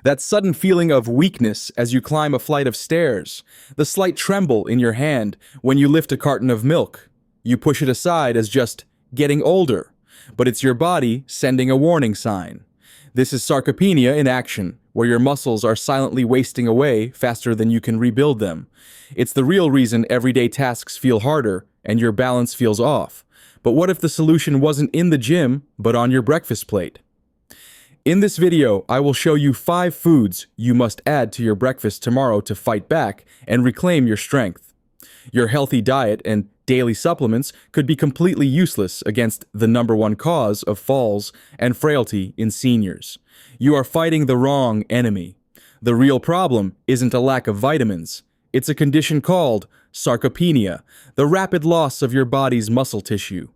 That sudden feeling of weakness as you climb a flight of stairs, the slight tremble in your hand when you lift a carton of milk. You push it aside as just getting older, but it's your body sending a warning sign. This is sarcopenia in action, where your muscles are silently wasting away faster than you can rebuild them. It's the real reason everyday tasks feel harder and your balance feels off. But what if the solution wasn't in the gym, but on your breakfast plate? In this video, I will show you 5 foods you must add to your breakfast tomorrow to fight back and reclaim your strength. Your healthy diet and daily supplements could be completely useless against the #1 cause of falls and frailty in seniors. You are fighting the wrong enemy. The real problem isn't a lack of vitamins. It's a condition called sarcopenia, the rapid loss of your body's muscle tissue.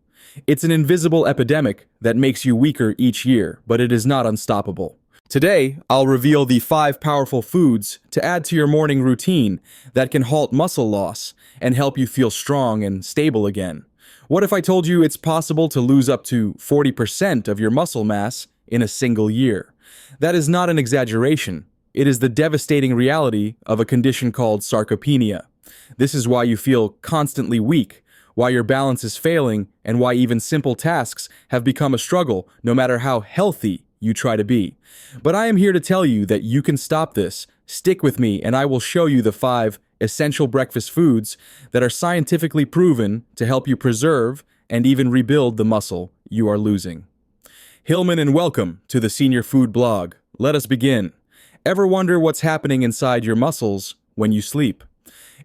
It's an invisible epidemic that makes you weaker each year, but it is not unstoppable. Today, I'll reveal the 5 powerful foods to add to your morning routine that can halt muscle loss and help you feel strong and stable again. What if I told you it's possible to lose up to 40% of your muscle mass in a single year? That is not an exaggeration. It is the devastating reality of a condition called sarcopenia. This is why you feel constantly weak, why your balance is failing, and why even simple tasks have become a struggle no matter how healthy you try to be. But I am here to tell you that you can stop this. Stick with me and I will show you the 5 essential breakfast foods that are scientifically proven to help you preserve and even rebuild the muscle you are losing. Hillman, and welcome to the Senior Food Blog. Let us begin. Ever wonder what's happening inside your muscles when you sleep?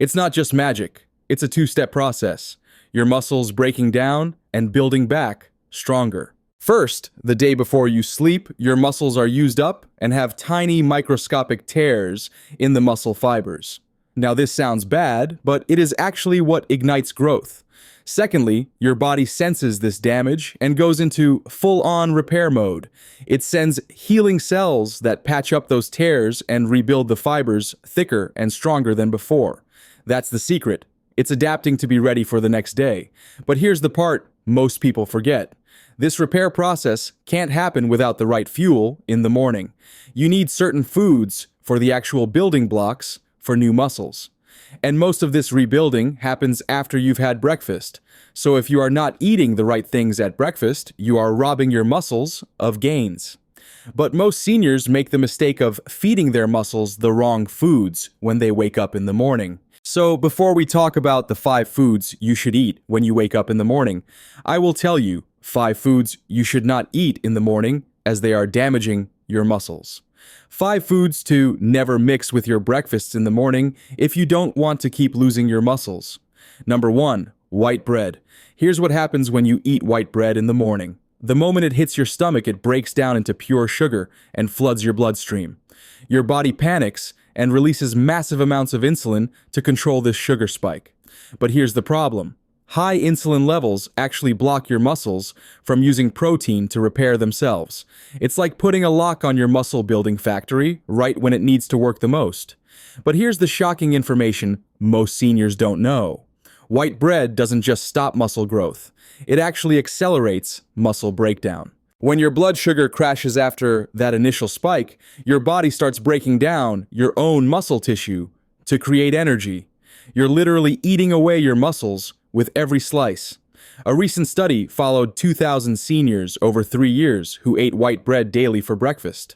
It's not just magic. It's a 2-step process. Your muscles breaking down and building back stronger. First, the day before you sleep, your muscles are used up and have tiny microscopic tears in the muscle fibers. Now this sounds bad, but it is actually what ignites growth. Secondly, your body senses this damage and goes into full-on repair mode. It sends healing cells that patch up those tears and rebuild the fibers thicker and stronger than before. That's the secret. It's adapting to be ready for the next day. But here's the part most people forget. This repair process can't happen without the right fuel in the morning. You need certain foods for the actual building blocks for new muscles. And most of this rebuilding happens after you've had breakfast. So if you are not eating the right things at breakfast, you are robbing your muscles of gains. But most seniors make the mistake of feeding their muscles the wrong foods when they wake up in the morning. So before we talk about the 5 foods you should eat when you wake up in the morning, I will tell you 5 foods you should not eat in the morning as they are damaging your muscles. 5 foods to never mix with your breakfasts in the morning if you don't want to keep losing your muscles. Number 1, white bread. Here's what happens when you eat white bread in the morning. The moment it hits your stomach, it breaks down into pure sugar and floods your bloodstream. Your body panics and releases massive amounts of insulin to control this sugar spike. But here's the problem. High insulin levels actually block your muscles from using protein to repair themselves. It's like putting a lock on your muscle building factory right when it needs to work the most. But here's the shocking information most seniors don't know. White bread doesn't just stop muscle growth. It actually accelerates muscle breakdown. When your blood sugar crashes after that initial spike, your body starts breaking down your own muscle tissue to create energy. You're literally eating away your muscles with every slice. A recent study followed 2,000 seniors over 3 years who ate white bread daily for breakfast.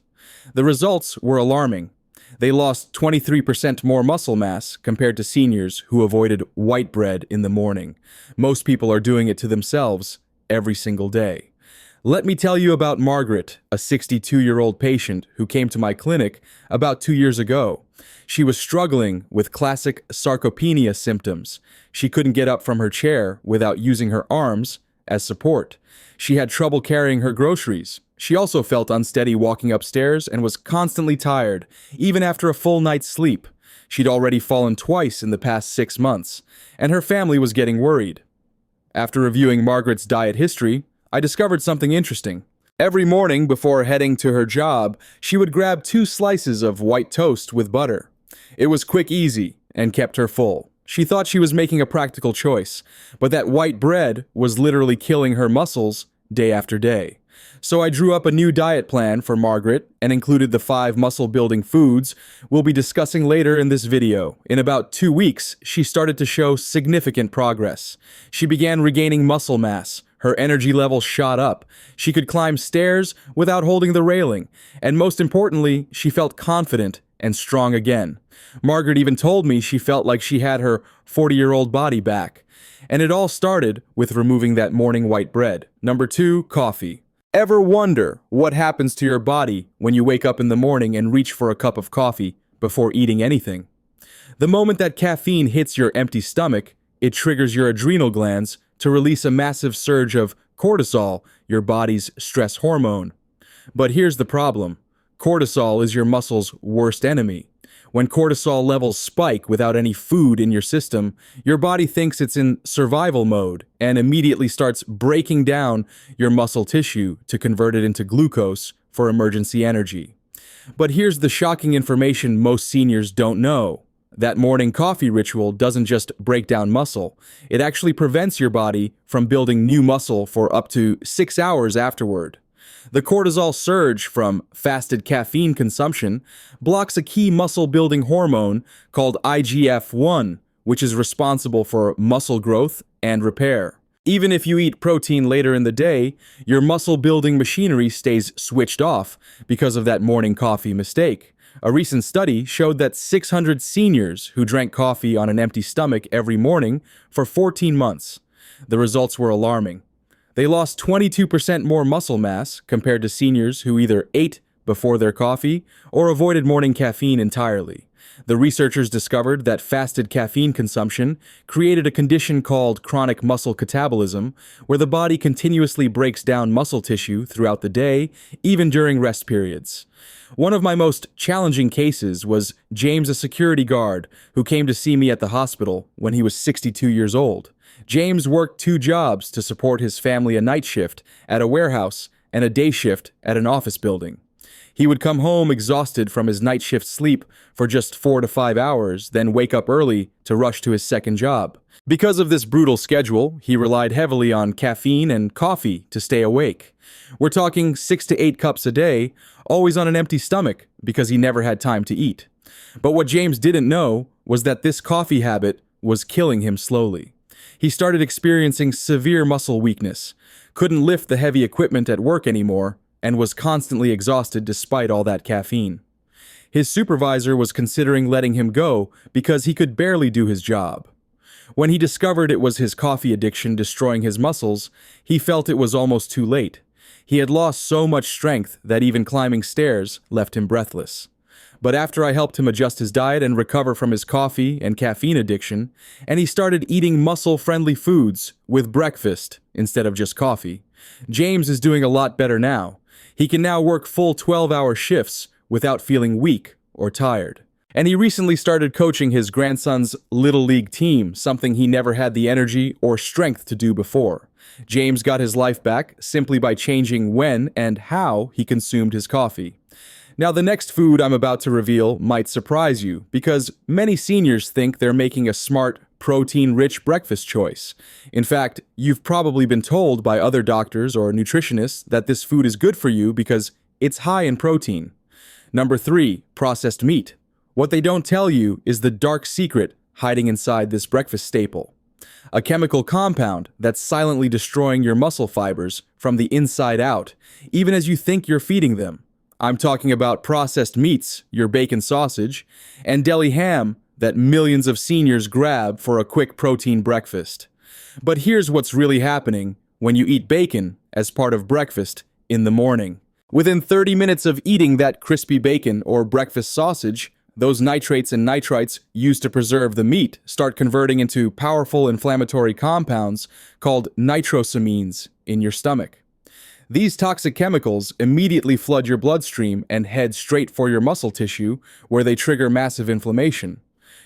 The results were alarming. They lost 23% more muscle mass compared to seniors who avoided white bread in the morning. Most people are doing it to themselves every single day. Let me tell you about Margaret, a 62-year-old patient who came to my clinic about 2 years ago. She was struggling with classic sarcopenia symptoms. She couldn't get up from her chair without using her arms as support. She had trouble carrying her groceries. She also felt unsteady walking upstairs and was constantly tired, even after a full night's sleep. She'd already fallen twice in the past 6 months, and her family was getting worried. After reviewing Margaret's diet history, I discovered something interesting. Every morning before heading to her job, she would grab 2 slices of white toast with butter. It was quick, easy, and kept her full. She thought she was making a practical choice, but that white bread was literally killing her muscles day after day. So I drew up a new diet plan for Margaret and included the 5 muscle-building foods we'll be discussing later in this video. In about 2 weeks, she started to show significant progress. She began regaining muscle mass. Her energy level shot up. She could climb stairs without holding the railing. And most importantly, she felt confident and strong again. Margaret even told me she felt like she had her 40-year-old body back. And it all started with removing that morning white bread. Number 2, coffee. Ever wonder what happens to your body when you wake up in the morning and reach for a cup of coffee before eating anything? The moment that caffeine hits your empty stomach, it triggers your adrenal glands to release a massive surge of cortisol, your body's stress hormone. But here's the problem. Cortisol is your muscle's worst enemy. When cortisol levels spike without any food in your system, your body thinks it's in survival mode and immediately starts breaking down your muscle tissue to convert it into glucose for emergency energy. But here's the shocking information most seniors don't know. That morning coffee ritual doesn't just break down muscle, it actually prevents your body from building new muscle for up to 6 hours afterward. The cortisol surge from fasted caffeine consumption blocks a key muscle-building hormone called IGF-1, which is responsible for muscle growth and repair. Even if you eat protein later in the day, your muscle-building machinery stays switched off because of that morning coffee mistake. A recent study showed that 600 seniors who drank coffee on an empty stomach every morning for 14 months. The results were alarming. They lost 22% more muscle mass compared to seniors who either ate before their coffee or avoided morning caffeine entirely. The researchers discovered that fasted caffeine consumption created a condition called chronic muscle catabolism, where the body continuously breaks down muscle tissue throughout the day, even during rest periods. One of my most challenging cases was James, a security guard, who came to see me at the hospital when he was 62 years old. James worked 2 jobs to support his family, a night shift at a warehouse and a day shift at an office building. He would come home exhausted from his night shift sleep for just 4 to 5 hours, then wake up early to rush to his second job. Because of this brutal schedule, he relied heavily on caffeine and coffee to stay awake. We're talking 6 to 8 cups a day, always on an empty stomach because he never had time to eat. But what James didn't know was that this coffee habit was killing him slowly. He started experiencing severe muscle weakness, couldn't lift the heavy equipment at work anymore, and was constantly exhausted despite all that caffeine. His supervisor was considering letting him go because he could barely do his job. When he discovered it was his coffee addiction destroying his muscles, he felt it was almost too late. He had lost so much strength that even climbing stairs left him breathless. But after I helped him adjust his diet and recover from his coffee and caffeine addiction, and he started eating muscle-friendly foods with breakfast instead of just coffee, James is doing a lot better now. He can now work full 12-hour shifts without feeling weak or tired. And he recently started coaching his grandson's Little League team, something he never had the energy or strength to do before. James got his life back simply by changing when and how he consumed his coffee. Now, the next food I'm about to reveal might surprise you because many seniors think they're making a smart, protein-rich breakfast choice. In fact, you've probably been told by other doctors or nutritionists that this food is good for you because it's high in protein. Number 3, processed meat. What they don't tell you is the dark secret hiding inside this breakfast staple. A chemical compound that's silently destroying your muscle fibers from the inside out, even as you think you're feeding them. I'm talking about processed meats, your bacon sausage, and deli ham that millions of seniors grab for a quick protein breakfast. But here's what's really happening when you eat bacon as part of breakfast in the morning. Within 30 minutes of eating that crispy bacon or breakfast sausage, those nitrates and nitrites used to preserve the meat start converting into powerful inflammatory compounds called nitrosamines in your stomach. These toxic chemicals immediately flood your bloodstream and head straight for your muscle tissue, where they trigger massive inflammation.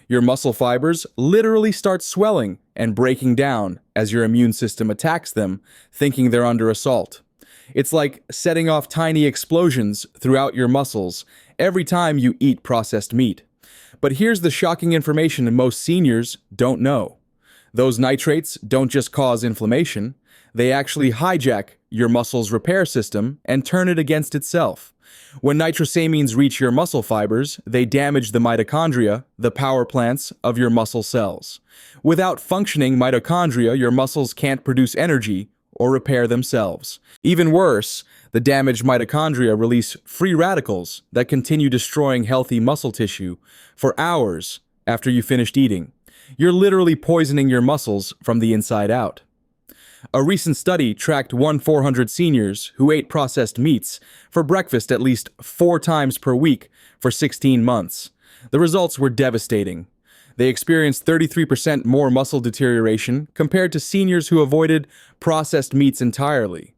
Your muscle fibers literally start swelling and breaking down as your immune system attacks them, thinking they're under assault. It's like setting off tiny explosions throughout your muscles every time you eat processed meat. But here's the shocking information most seniors don't know. Those nitrates don't just cause inflammation, They actually hijack your muscle's repair system and turn it against itself. When nitrosamines reach your muscle fibers, they damage the mitochondria, the power plants of your muscle cells. Without functioning mitochondria, your muscles can't produce energy or repair themselves. Even worse, the damaged mitochondria release free radicals that continue destroying healthy muscle tissue for hours after you finished eating. You're literally poisoning your muscles from the inside out. A recent study tracked 400 seniors who ate processed meats for breakfast at least 4 times per week for 16 months. The results were devastating. They experienced 33% more muscle deterioration compared to seniors who avoided processed meats entirely.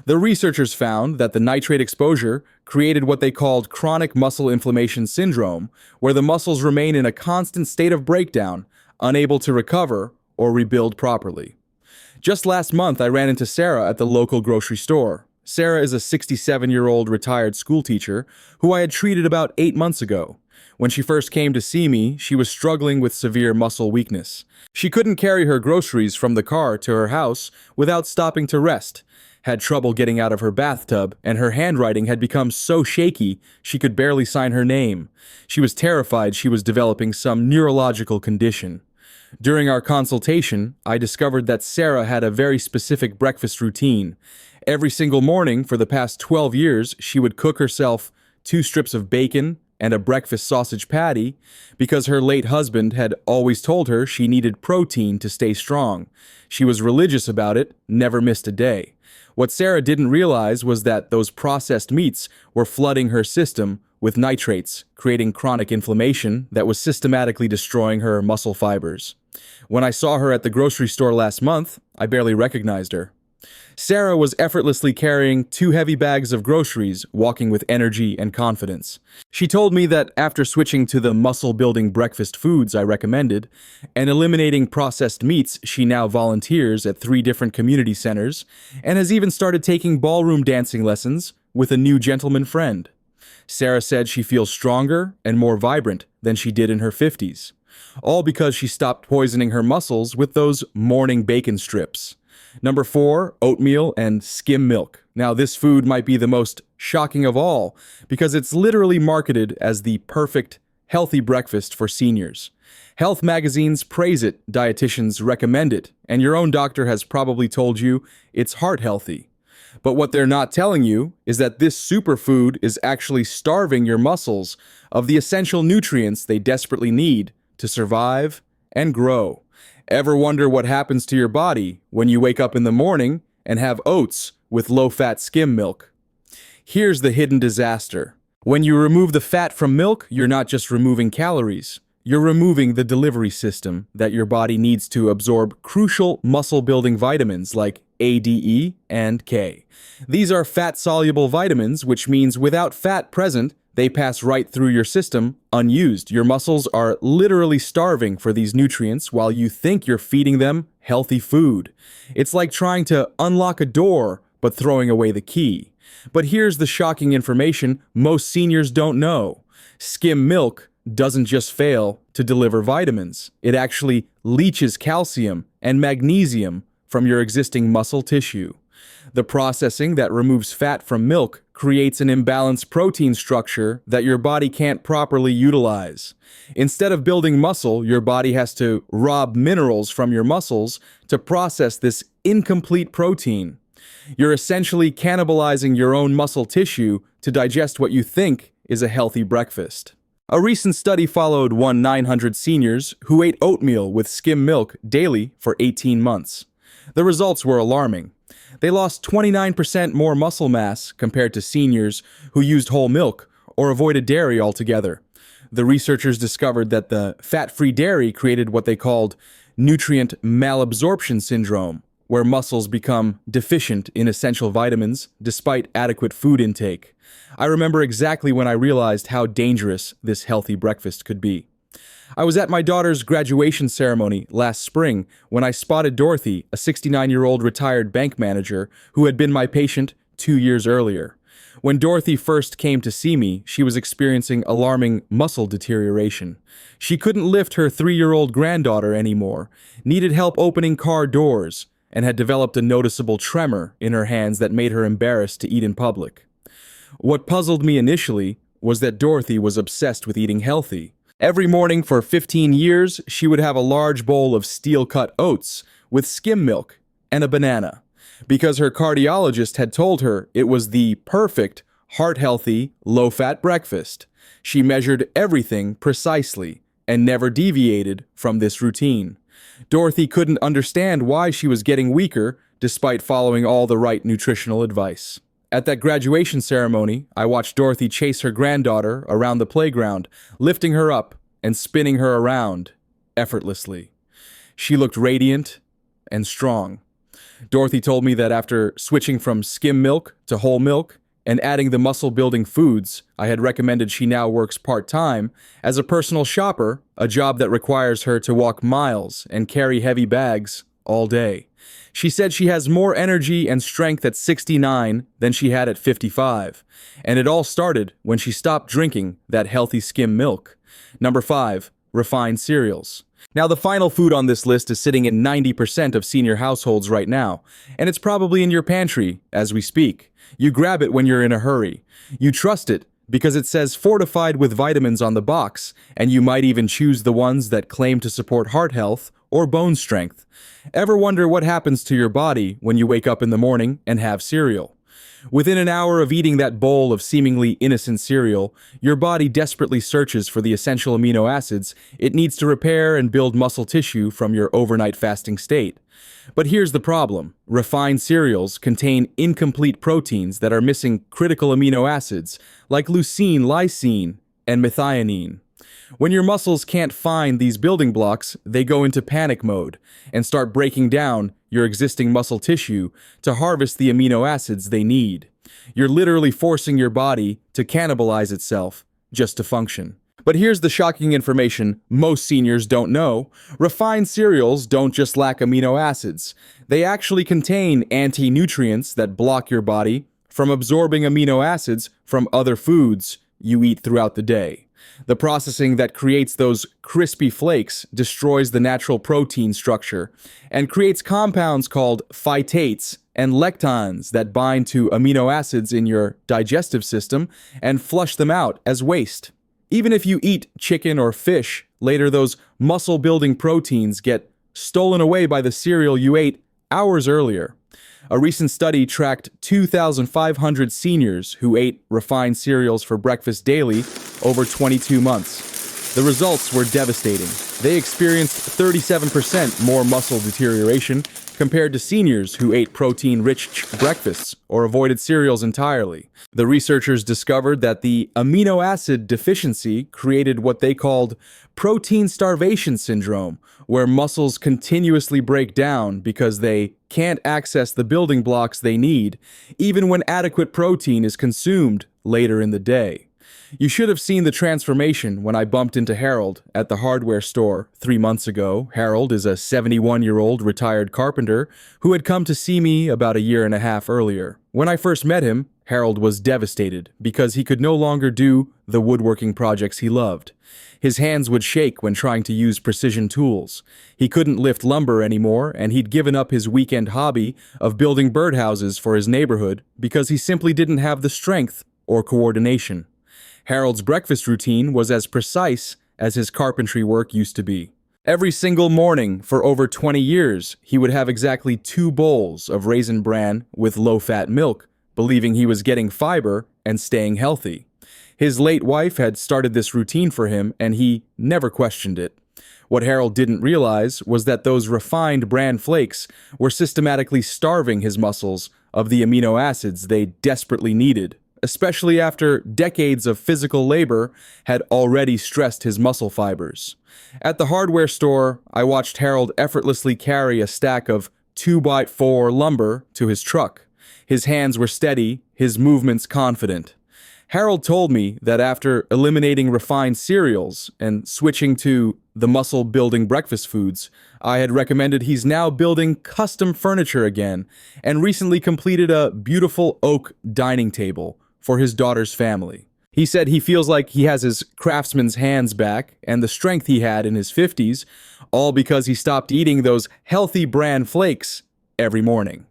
The researchers found that the nitrate exposure created what they called chronic muscle inflammation syndrome, where the muscles remain in a constant state of breakdown, unable to recover or rebuild properly. Just last month, I ran into Sarah at the local grocery store. Sarah is a 67-year-old retired school teacher who I had treated about 8 months ago. When she first came to see me, she was struggling with severe muscle weakness. She couldn't carry her groceries from the car to her house without stopping to rest, had trouble getting out of her bathtub, and her handwriting had become so shaky she could barely sign her name. She was terrified she was developing some neurological condition. During our consultation, I discovered that Sarah had a very specific breakfast routine. Every single morning for the past 12 years, she would cook herself 2 strips of bacon and a breakfast sausage patty because her late husband had always told her she needed protein to stay strong. She was religious about it, never missed a day. What Sarah didn't realize was that those processed meats were flooding her system with nitrates, creating chronic inflammation that was systematically destroying her muscle fibers. When I saw her at the grocery store last month, I barely recognized her. Sarah was effortlessly carrying 2 heavy bags of groceries, walking with energy and confidence. She told me that after switching to the muscle-building breakfast foods I recommended and eliminating processed meats, she now volunteers at 3 different community centers and has even started taking ballroom dancing lessons with a new gentleman friend. Sarah said she feels stronger and more vibrant than she did in her 50s, all because she stopped poisoning her muscles with those morning bacon strips. Number 4, oatmeal and skim milk. Now, this food might be the most shocking of all because it's literally marketed as the perfect, healthy breakfast for seniors. Health magazines praise it, dietitians recommend it, and your own doctor has probably told you it's heart healthy. But what they're not telling you is that this superfood is actually starving your muscles of the essential nutrients they desperately need to survive and grow. Ever wonder what happens to your body when you wake up in the morning and have oats with low-fat skim milk? Here's the hidden disaster. When you remove the fat from milk, you're not just removing calories. You're removing the delivery system that your body needs to absorb crucial muscle-building vitamins like A, D, E, and K. These are fat-soluble vitamins, which means without fat present, they pass right through your system unused. Your muscles are literally starving for these nutrients while you think you're feeding them healthy food. It's like trying to unlock a door but throwing away the key. But here's the shocking information most seniors don't know. Skim milk doesn't just fail to deliver vitamins. It actually leaches calcium and magnesium from your existing muscle tissue. The processing that removes fat from milk creates an imbalanced protein structure that your body can't properly utilize. Instead of building muscle, your body has to rob minerals from your muscles to process this incomplete protein. You're essentially cannibalizing your own muscle tissue to digest what you think is a healthy breakfast. A recent study followed 900 seniors who ate oatmeal with skim milk daily for 18 months. The results were alarming. They lost 29% more muscle mass compared to seniors who used whole milk or avoided dairy altogether. The researchers discovered that the fat-free dairy created what they called nutrient malabsorption syndrome, where muscles become deficient in essential vitamins despite adequate food intake. I remember exactly when I realized how dangerous this healthy breakfast could be. I was at my daughter's graduation ceremony last spring when I spotted Dorothy, a 69-year-old retired bank manager who had been my patient 2 years earlier. When Dorothy first came to see me, she was experiencing alarming muscle deterioration. She couldn't lift her 3-year-old granddaughter anymore, needed help opening car doors, and had developed a noticeable tremor in her hands that made her embarrassed to eat in public. What puzzled me initially was that Dorothy was obsessed with eating healthy. Every morning for 15 years, she would have a large bowl of steel-cut oats with skim milk and a banana, because her cardiologist had told her it was the perfect, heart-healthy, low-fat breakfast. She measured everything precisely and never deviated from this routine. Dorothy couldn't understand why she was getting weaker despite following all the right nutritional advice. At that graduation ceremony, I watched Dorothy chase her granddaughter around the playground, lifting her up and spinning her around effortlessly. She looked radiant and strong. Dorothy told me that after switching from skim milk to whole milk and adding the muscle-building foods I had recommended, she now works part-time as a personal shopper, a job that requires her to walk miles and carry heavy bags all day. She said she has more energy and strength at 69 than she had at 55, and it all started when she stopped drinking that healthy skim milk. Number 5, refined cereals. Now, the final food on this list is sitting in 90% of senior households right now, and it's probably in your pantry as we speak. You grab it when you're in a hurry. You trust it because it says fortified with vitamins on the box, and you might even choose the ones that claim to support heart health or bone strength. Ever wonder what happens to your body when you wake up in the morning and have cereal? Within an hour of eating that bowl of seemingly innocent cereal, your body desperately searches for the essential amino acids it needs to repair and build muscle tissue from your overnight fasting state. But here's the problem. Refined cereals contain incomplete proteins that are missing critical amino acids like leucine, lysine, and methionine. When your muscles can't find these building blocks, they go into panic mode and start breaking down your existing muscle tissue to harvest the amino acids they need. You're literally forcing your body to cannibalize itself just to function. But here's the shocking information most seniors don't know. Refined cereals don't just lack amino acids. They actually contain anti-nutrients that block your body from absorbing amino acids from other foods you eat throughout the day. The processing that creates those crispy flakes destroys the natural protein structure and creates compounds called phytates and lectins that bind to amino acids in your digestive system and flush them out as waste. Even if you eat chicken or fish, later those muscle-building proteins get stolen away by the cereal you ate hours earlier. A recent study tracked 2,500 seniors who ate refined cereals for breakfast daily over 22 months. The results were devastating. They experienced 37% more muscle deterioration compared to seniors who ate protein-rich breakfasts or avoided cereals entirely. The researchers discovered that the amino acid deficiency created what they called protein starvation syndrome, where muscles continuously break down because they can't access the building blocks they need, even when adequate protein is consumed later in the day. You should have seen the transformation when I bumped into Harold at the hardware store 3 months ago. Harold is a 71-year-old retired carpenter who had come to see me about a year and a half earlier. When I first met him, Harold was devastated because he could no longer do the woodworking projects he loved. His hands would shake when trying to use precision tools. He couldn't lift lumber anymore, and he'd given up his weekend hobby of building birdhouses for his neighborhood because he simply didn't have the strength or coordination. Harold's breakfast routine was as precise as his carpentry work used to be. Every single morning for over 20 years, he would have exactly 2 bowls of raisin bran with low-fat milk, believing he was getting fiber and staying healthy. His late wife had started this routine for him, and he never questioned it. What Harold didn't realize was that those refined bran flakes were systematically starving his muscles of the amino acids they desperately needed, especially after decades of physical labor had already stressed his muscle fibers. At the hardware store, I watched Harold effortlessly carry a stack of 2x4 lumber to his truck. His hands were steady, his movements confident. Harold told me that after eliminating refined cereals and switching to the muscle-building breakfast foods, I had recommended he's now building custom furniture again and recently completed a beautiful oak dining table for his daughter's family. He said he feels like he has his craftsman's hands back and the strength he had in his 50s, all because he stopped eating those healthy bran flakes every morning.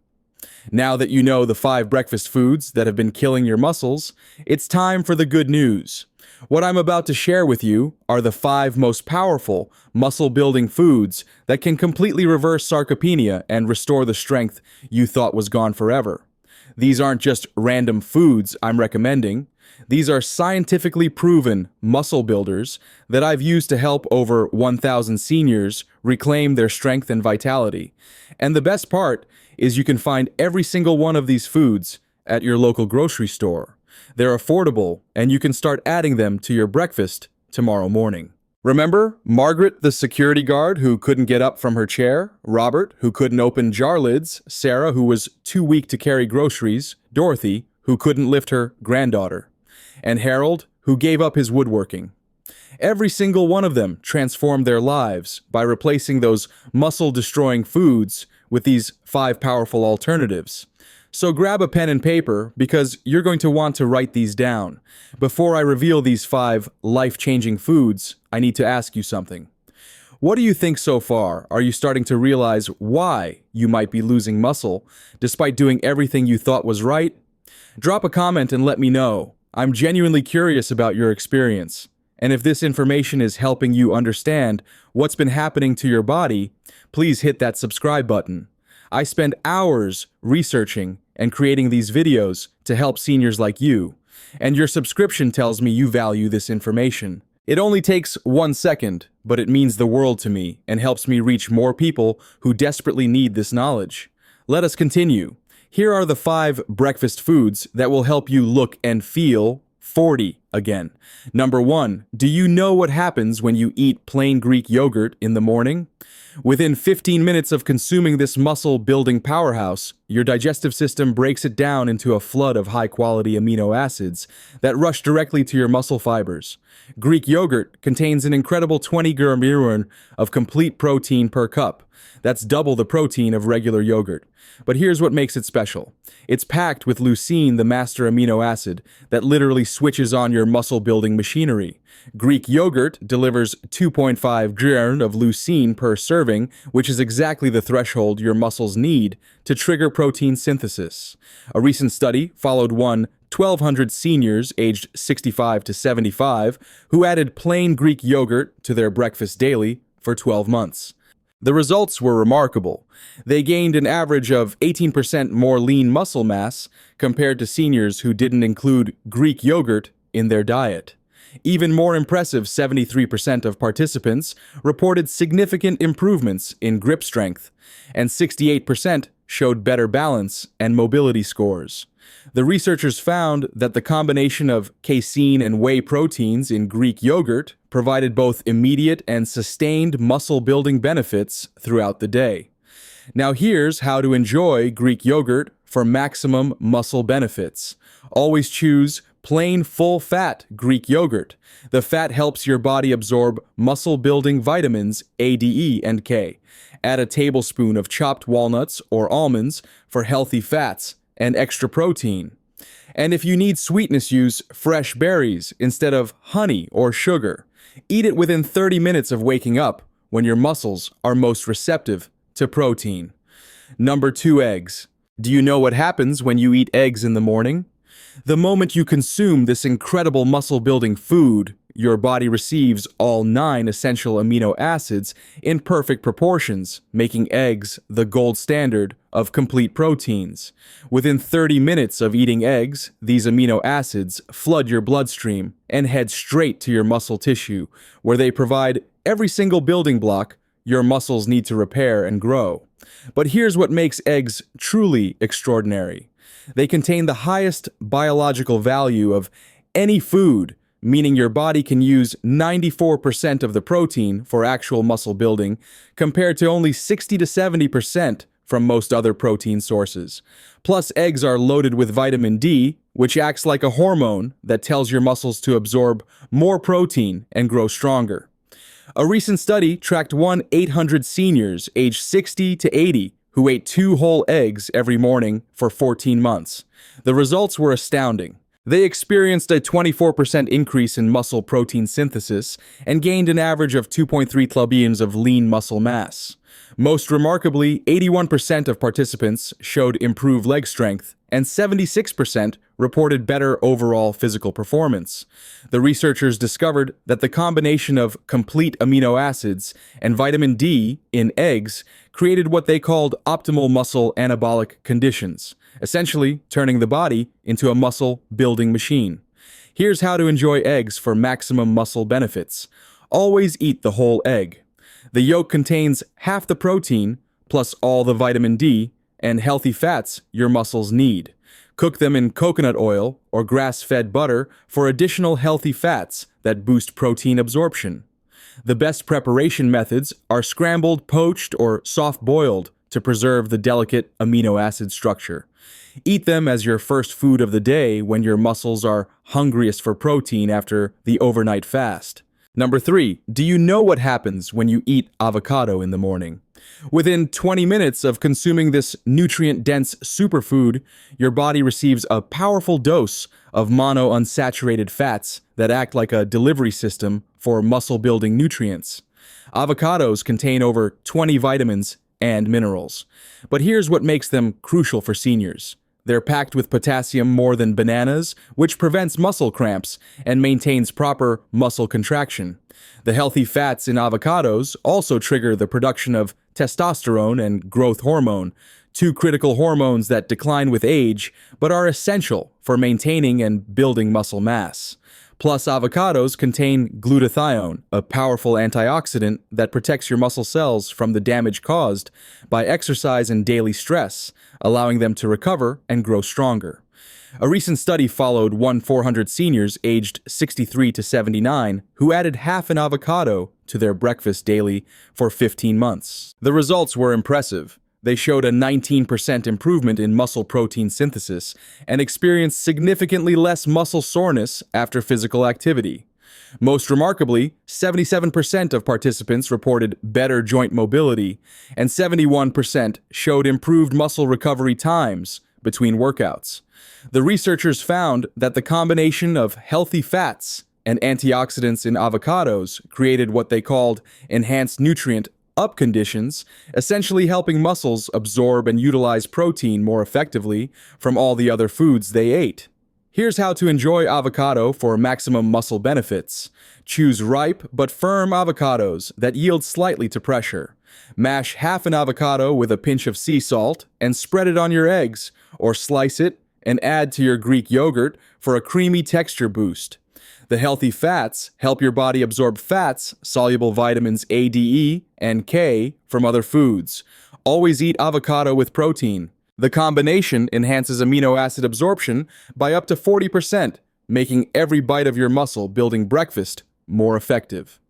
Now that you know the 5 breakfast foods that have been killing your muscles, it's time for the good news. What I'm about to share with you are the 5 most powerful muscle-building foods that can completely reverse sarcopenia and restore the strength you thought was gone forever. These aren't just random foods I'm recommending. These are scientifically proven muscle builders that I've used to help over 1,000 seniors reclaim their strength and vitality. And the best part is you can find every single one of these foods at your local grocery store. They're affordable, and you can start adding them to your breakfast tomorrow morning. Remember Margaret, the security guard who couldn't get up from her chair, Robert, who couldn't open jar lids, Sarah, who was too weak to carry groceries, Dorothy, who couldn't lift her granddaughter, and Harold, who gave up his woodworking. Every single one of them transformed their lives by replacing those muscle-destroying foods with these 5 powerful alternatives. So grab a pen and paper because you're going to want to write these down. Before I reveal these 5 life-changing foods, I need to ask you something. What do you think so far? Are you starting to realize why you might be losing muscle despite doing everything you thought was right? Drop a comment and let me know. I'm genuinely curious about your experience. And if this information is helping you understand what's been happening to your body, please hit that subscribe button. I spend hours researching and creating these videos to help seniors like you, and your subscription tells me you value this information. It only takes 1 second, but it means the world to me and helps me reach more people who desperately need this knowledge. Let us continue. Here are the 5 breakfast foods that will help you look and feel 40 again. Number 1, do you know what happens when you eat plain Greek yogurt in the morning? Within 15 minutes of consuming this muscle-building powerhouse, your digestive system breaks it down into a flood of high-quality amino acids that rush directly to your muscle fibers. Greek yogurt contains an incredible 20 grams of complete protein per cup. That's double the protein of regular yogurt. But here's what makes it special. It's packed with leucine, the master amino acid, that literally switches on your muscle-building machinery. Greek yogurt delivers 2.5 grams of leucine per serving, which is exactly the threshold your muscles need to trigger protein synthesis. A recent study followed 1,200 seniors aged 65 to 75 who added plain Greek yogurt to their breakfast daily for 12 months. The results were remarkable. They gained an average of 18% more lean muscle mass compared to seniors who didn't include Greek yogurt in their diet. Even more impressive, 73% of participants reported significant improvements in grip strength, and 68% showed better balance and mobility scores. The researchers found that the combination of casein and whey proteins in Greek yogurt provided both immediate and sustained muscle-building benefits throughout the day. Now here's how to enjoy Greek yogurt for maximum muscle benefits. Always choose plain full-fat Greek yogurt. The fat helps your body absorb muscle-building vitamins A, D, E, and K. Add a tablespoon of chopped walnuts or almonds for healthy fats and extra protein. And if you need sweetness, use fresh berries instead of honey or sugar. Eat it within 30 minutes of waking up when your muscles are most receptive to protein. Number 2, eggs. Do you know what happens when you eat eggs in the morning? The moment you consume this incredible muscle-building food, your body receives all 9 essential amino acids in perfect proportions, making eggs the gold standard of complete proteins. Within 30 minutes of eating eggs, these amino acids flood your bloodstream and head straight to your muscle tissue, where they provide every single building block your muscles need to repair and grow. But here's what makes eggs truly extraordinary. They contain the highest biological value of any food, meaning your body can use 94% of the protein for actual muscle building, compared to only 60 to 70% from most other protein sources. Plus, eggs are loaded with vitamin D, which acts like a hormone that tells your muscles to absorb more protein and grow stronger. A recent study tracked 1,800 seniors aged 60 to 80 who ate 2 whole eggs every morning for 14 months. The results were astounding. They experienced a 24% increase in muscle protein synthesis and gained an average of 2.3 kilograms of lean muscle mass. Most remarkably, 81% of participants showed improved leg strength, and 76% reported better overall physical performance. The researchers discovered that the combination of complete amino acids and vitamin D in eggs created what they called optimal muscle anabolic conditions, essentially turning the body into a muscle-building machine. Here's how to enjoy eggs for maximum muscle benefits. Always eat the whole egg. The yolk contains half the protein, plus all the vitamin D and healthy fats your muscles need. Cook them in coconut oil or grass-fed butter for additional healthy fats that boost protein absorption. The best preparation methods are scrambled, poached, or soft-boiled to preserve the delicate amino acid structure. Eat them as your first food of the day when your muscles are hungriest for protein after the overnight fast. Number 3, do you know what happens when you eat avocado in the morning? Within 20 minutes of consuming this nutrient-dense superfood, your body receives a powerful dose of monounsaturated fats that act like a delivery system for muscle-building nutrients. Avocados contain over 20 vitamins and minerals. But here's what makes them crucial for seniors. They're packed with potassium more than bananas, which prevents muscle cramps and maintains proper muscle contraction. The healthy fats in avocados also trigger the production of testosterone and growth hormone, two critical hormones that decline with age but are essential for maintaining and building muscle mass. Plus, avocados contain glutathione, a powerful antioxidant that protects your muscle cells from the damage caused by exercise and daily stress, allowing them to recover and grow stronger. A recent study followed 400 seniors aged 63 to 79 who added half an avocado to their breakfast daily for 15 months. The results were impressive. They showed a 19% improvement in muscle protein synthesis and experienced significantly less muscle soreness after physical activity. Most remarkably, 77% of participants reported better joint mobility, and 71% showed improved muscle recovery times between workouts. The researchers found that the combination of healthy fats and antioxidants in avocados created what they called enhanced nutrient up conditions, essentially helping muscles absorb and utilize protein more effectively from all the other foods they ate. Here's how to enjoy avocado for maximum muscle benefits. Choose ripe but firm avocados that yield slightly to pressure. Mash half an avocado with a pinch of sea salt and spread it on your eggs, or slice it and add to your Greek yogurt for a creamy texture boost. The healthy fats help your body absorb fats, soluble vitamins A, D, E, and K from other foods. Always eat avocado with protein. The combination enhances amino acid absorption by up to 40%, making every bite of your muscle-building breakfast more effective.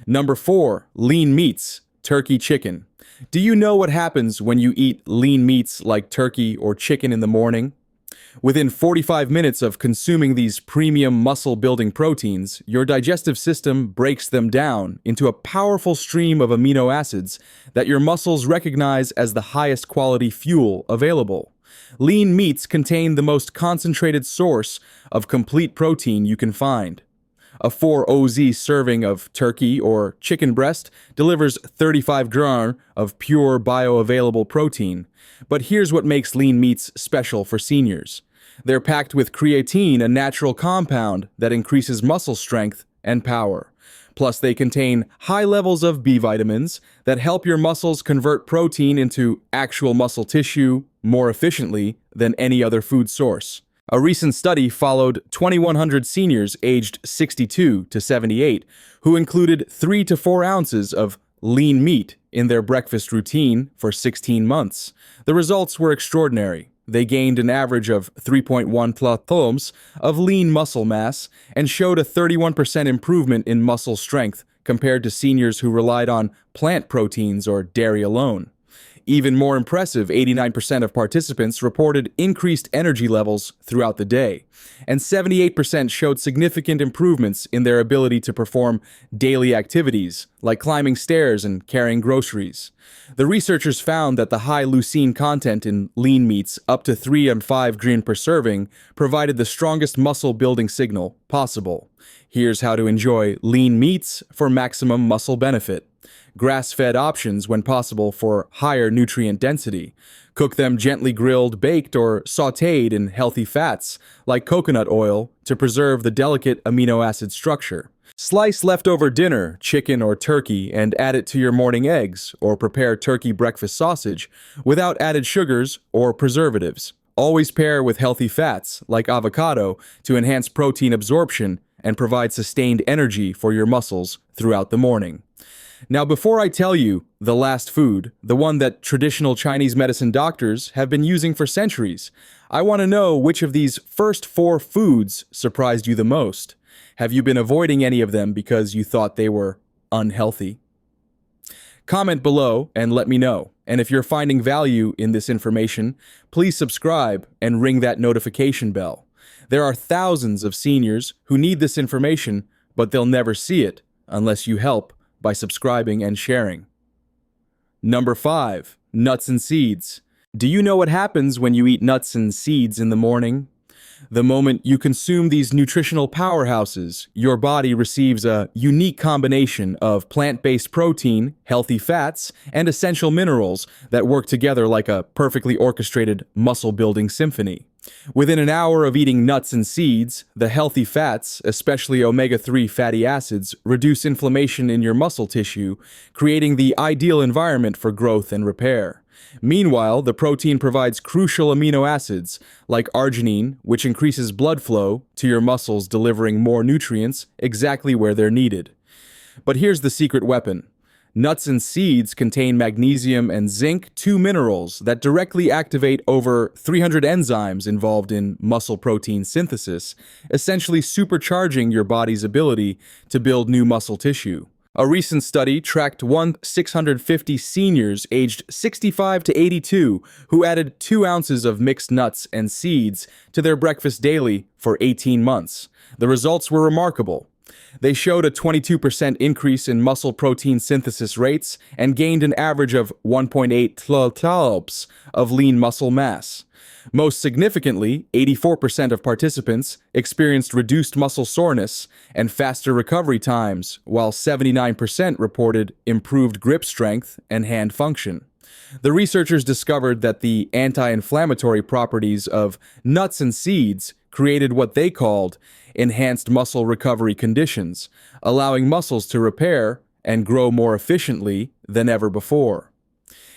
Number 4, lean meats, turkey, chicken. Do you know what happens when you eat lean meats like turkey or chicken in the morning? Within 45 minutes of consuming these premium muscle-building proteins, your digestive system breaks them down into a powerful stream of amino acids that your muscles recognize as the highest quality fuel available. Lean meats contain the most concentrated source of complete protein you can find. A 4 OZ serving of turkey or chicken breast delivers 35 grams of pure bioavailable protein. But here's what makes lean meats special for seniors. They're packed with creatine, a natural compound that increases muscle strength and power. Plus, they contain high levels of B vitamins that help your muscles convert protein into actual muscle tissue more efficiently than any other food source. A recent study followed 2,100 seniors aged 62 to 78 who included 3 to 4 ounces of lean meat in their breakfast routine for 16 months. The results were extraordinary. They gained an average of 3.1 kilograms of lean muscle mass and showed a 31% improvement in muscle strength compared to seniors who relied on plant proteins or dairy alone. Even more impressive, 89% of participants reported increased energy levels throughout the day, and 78% showed significant improvements in their ability to perform daily activities like climbing stairs and carrying groceries. The researchers found that the high leucine content in lean meats, up to 3 and 5 grams per serving, provided the strongest muscle-building signal possible. Here's how to enjoy lean meats for maximum muscle benefit. Grass-fed options when possible for higher nutrient density. Cook them gently grilled, baked, or sautéed in healthy fats, like coconut oil, to preserve the delicate amino acid structure. Slice leftover dinner, chicken or turkey, and add it to your morning eggs, or prepare turkey breakfast sausage without added sugars or preservatives. Always pair with healthy fats, like avocado, to enhance protein absorption and provide sustained energy for your muscles throughout the morning. Now, before I tell you the last food, the one that traditional Chinese medicine doctors have been using for centuries, I want to know which of these first 4 foods surprised you the most. Have you been avoiding any of them because you thought they were unhealthy? Comment below and let me know. And if you're finding value in this information, please subscribe and ring that notification bell. There are thousands of seniors who need this information, but they'll never see it unless you help by subscribing and sharing. Number 5, nuts and seeds. Do you know what happens when you eat nuts and seeds in the morning? The moment you consume these nutritional powerhouses, your body receives a unique combination of plant-based protein, healthy fats, and essential minerals that work together like a perfectly orchestrated muscle-building symphony. Within an hour of eating nuts and seeds, the healthy fats, especially omega-3 fatty acids, reduce inflammation in your muscle tissue, creating the ideal environment for growth and repair. Meanwhile, the protein provides crucial amino acids, like arginine, which increases blood flow to your muscles, delivering more nutrients exactly where they're needed. But here's the secret weapon. Nuts and seeds contain magnesium and zinc, 2 minerals that directly activate over 300 enzymes involved in muscle protein synthesis, essentially supercharging your body's ability to build new muscle tissue. A recent study tracked 650 seniors aged 65 to 82 who added 2 ounces of mixed nuts and seeds to their breakfast daily for 18 months. The results were remarkable. They showed a 22% increase in muscle protein synthesis rates and gained an average of 1.8 kilocalories of lean muscle mass. Most significantly, 84% of participants experienced reduced muscle soreness and faster recovery times, while 79% reported improved grip strength and hand function. The researchers discovered that the anti-inflammatory properties of nuts and seeds created what they called enhanced muscle recovery conditions, allowing muscles to repair and grow more efficiently than ever before.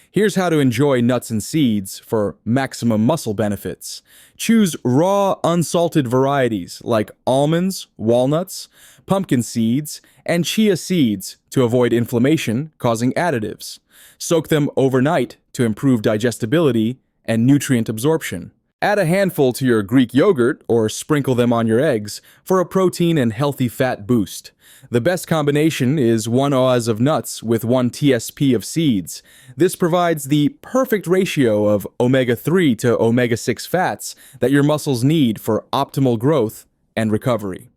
Here's how to enjoy nuts and seeds for maximum muscle benefits. Choose raw, unsalted varieties like almonds, walnuts, pumpkin seeds, and chia seeds to avoid inflammation causing additives. Soak them overnight to improve digestibility and nutrient absorption. Add a handful to your Greek yogurt or sprinkle them on your eggs for a protein and healthy fat boost. The best combination is 1 oz of nuts with 1 TSP of seeds. This provides the perfect ratio of omega-3 to omega-6 fats that your muscles need for optimal growth and recovery.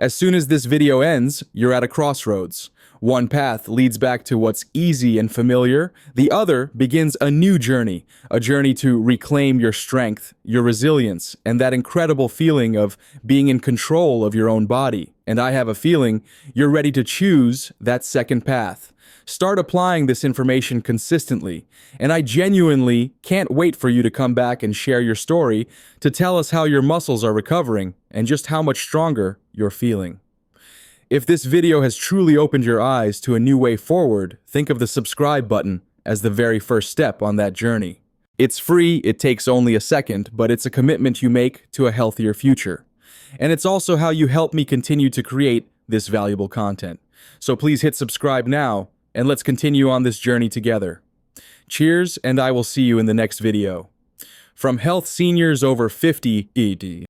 As soon as this video ends, you're at a crossroads. One path leads back to what's easy and familiar. The other begins a new journey, a journey to reclaim your strength, your resilience, and that incredible feeling of being in control of your own body. And I have a feeling you're ready to choose that second path. Start applying this information consistently, and I genuinely can't wait for you to come back and share your story to tell us how your muscles are recovering and just how much stronger you're feeling. If this video has truly opened your eyes to a new way forward, think of the subscribe button as the very first step on that journey. It's free, it takes only a second, but it's a commitment you make to a healthier future. And it's also how you help me continue to create this valuable content. So please hit subscribe now, and let's continue on this journey together. Cheers, and I will see you in the next video. From health seniors over 50 ED.